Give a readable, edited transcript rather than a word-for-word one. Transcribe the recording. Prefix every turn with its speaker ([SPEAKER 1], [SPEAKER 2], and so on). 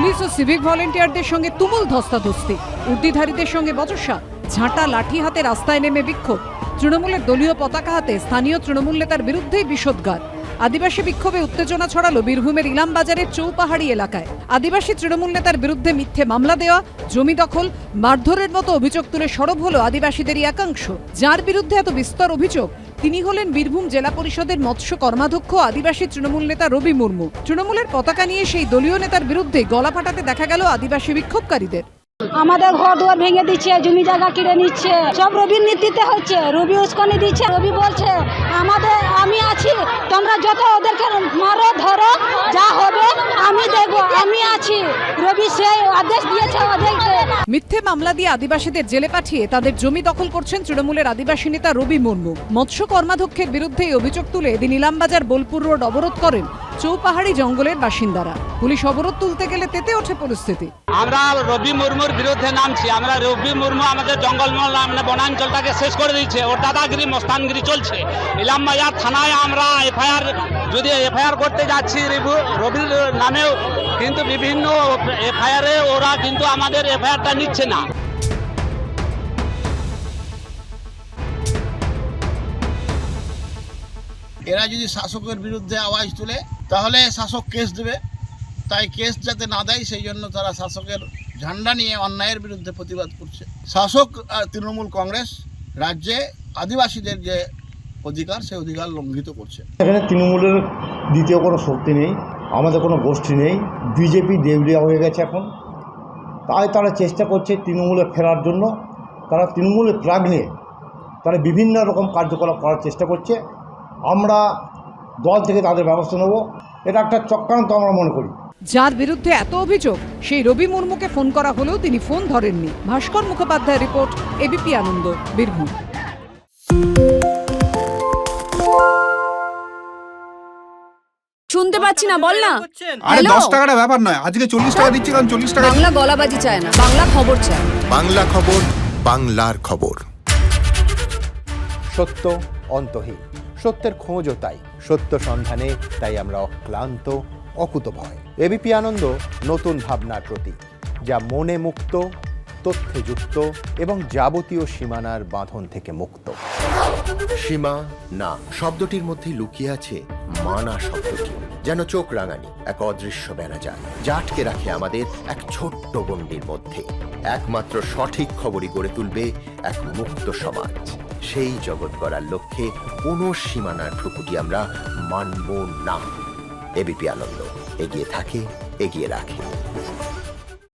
[SPEAKER 1] Police ও civic ভলেন্টিয়ারদের সঙ্গে তুমুল ধস্তাধস্তি, উর্দিধারীদের সঙ্গে বচসা, ঝাঁটা লাঠি হাতে রাস্তায় নেমে বিক্ষোভ। তৃণমূলের দলীয় পতাকা হাতে স্থানীয় তৃণমূল নেতার বিরুদ্ধেই বিষোদ্গার। আদিবাসী বিক্ষোভে উত্তেজনা ছড়ালো বীরভূমের ইলামবাজারের চৌপাহাড়ি এলাকায়। আদিবাসী তৃণমূল নেতার বিরুদ্ধে মিথ্যে মামলা দেওয়া, জমি দখল, মারধরের মতো অভিযোগ তুলে সরব হলো আদিবাসীদেরই একাংশ। যার বিরুদ্ধে এত বিস্তর অভিযোগ, তিনি হলেন বীরভূম জেলা পরিষদের মৎস্য কর্মাধ্যক্ষ আদিবাসী তৃণমূল নেতা রবি মুর্মু। তৃণমূলের পতাকা নিয়ে সেই দলীয় নেতার বিরুদ্ধে গলা ফাটাতে দেখা গেল আদিবাসী বিক্ষোভকারীদের।
[SPEAKER 2] আমাদের ঘর দুয়ার ভেঙে দিচ্ছে, জমি জায়গা কিনে নিচ্ছে, সব রবির নীতিতে হচ্ছে। রবি উস্কানি দিচ্ছে। রবি বলছে আমি আছি, তোমরা যত ওদেরকে মারো ধরো, যা হবে আমি দেখবো, আমি আছি। রবি সেই আদেশ দিয়েছে ওদেরকে।
[SPEAKER 1] মিথ্যে মামলা দিয়ে আদিবাসীদের জেলে পাঠিয়ে তাদের জমি দখল করছেন তৃণমূলের আদিবাসী নেতা রবি মুর্মু। মৎস্য কর্মাধ্যক্ষের বিরুদ্ধে অভিযোগ তুলে এদিন ইলামবাজার বোলপুর রোড অবরোধ করেন চৌপাহাড়ি জঙ্গলের বাসিন্দারা। পুলিশ অবরোধ তুলতে গেলে তেতে ওঠে পরিস্থিতি।
[SPEAKER 3] আমরা রবি মুর্মুর বিরুদ্ধে নামছি। আমরা রবি মুর্মু আমাদের জঙ্গলমহল বনাঞ্চলটাকে শেষ করে দিচ্ছে। ওর দাদাগিরি মস্তানগিরি চলছে। ইলামবাজার থানায় আমরা এফআইআর করতে যাচ্ছি রবির নামেও, কিন্তু বিভিন্ন এফআইআরে ওরা কিন্তু আমাদের এফআইআরটা নিচ্ছে না।
[SPEAKER 4] এরা যদি শাসকের বিরুদ্ধে আওয়াজ তুলে তাহলে শাসক কেস দেবে, তাই কেস যাতে না দেয় সেই জন্য তারা শাসকের ঝান্ডা নিয়ে অন্যায়ের বিরুদ্ধে প্রতিবাদ করছে। শাসক তৃণমূল কংগ্রেস রাজ্যে আদিবাসীদের যে অধিকার সেই অধিকার লঙ্ঘিত করছে।
[SPEAKER 5] এখানে তৃণমূলের দ্বিতীয় কোনো শক্তি নেই, আমাদের কোনো গোষ্ঠী নেই। বিজেপি দেউলিয়া হয়ে গেছে এখন, তাই তারা চেষ্টা করছে তৃণমূলে ফেরার জন্য। তারা তৃণমূলের ফ্ল্যাগ নিয়ে তারা বিভিন্ন রকম কার্যকলাপ করার চেষ্টা করছে। আমরা দল থেকে তাদের ব্যবস্থা নেব, এটা একটা চক্রান্ত আমরা মনে করি।
[SPEAKER 1] যার বিরুদ্ধে এত অভিযোগ, সেই রবি মুর্মুকে ফোন করা হলেও তিনি ফোন ধরেননি। ভাস্কর মুখোপাধ্যায় রিপোর্ট, এবিপি আনন্দ, বীরভূম।
[SPEAKER 6] শুনতে পাচ্ছি না, বল না।
[SPEAKER 7] আরে 10 টাকাটা ব্যাপার নয়, আজকে 40 টাকা দিচ্ছি, কারণ 40 টাকা।
[SPEAKER 6] বাংলা গলাবাজি চায় না, বাংলা খবর চায়।
[SPEAKER 8] বাংলা খবর, বাংলার খবর।
[SPEAKER 9] সত্য অন্তহীন, সত্যের খোঁজও তাই, সত্য সন্ধানে তাই আমরা অক্লান্ত, অকুতভয়। এবিপি আনন্দ নতুন ভাবনার প্রতীক, যা মনে মুক্ত, তথ্যে যুক্ত এবং যাবতীয় সীমানার বাঁধন থেকে মুক্ত।
[SPEAKER 8] সীমা না শব্দটির মধ্যে লুকিয়ে আছে মানা শব্দটি, যেন চোখ রাঙানি এক অদৃশ্য বেড়াজাল, যা আটকে রাখে আমাদের এক ছোট্ট গণ্ডির মধ্যে। একমাত্র সঠিক খবরই গড়ে তুলবে এক মুক্ত সমাজ। সেই জগৎ গড়ার লক্ষ্যে কোনো সীমানার ঠুকুটি আমরা মানব না। এবিপি আনন্দ এগিয়ে থাকে, এগিয়ে রাখে।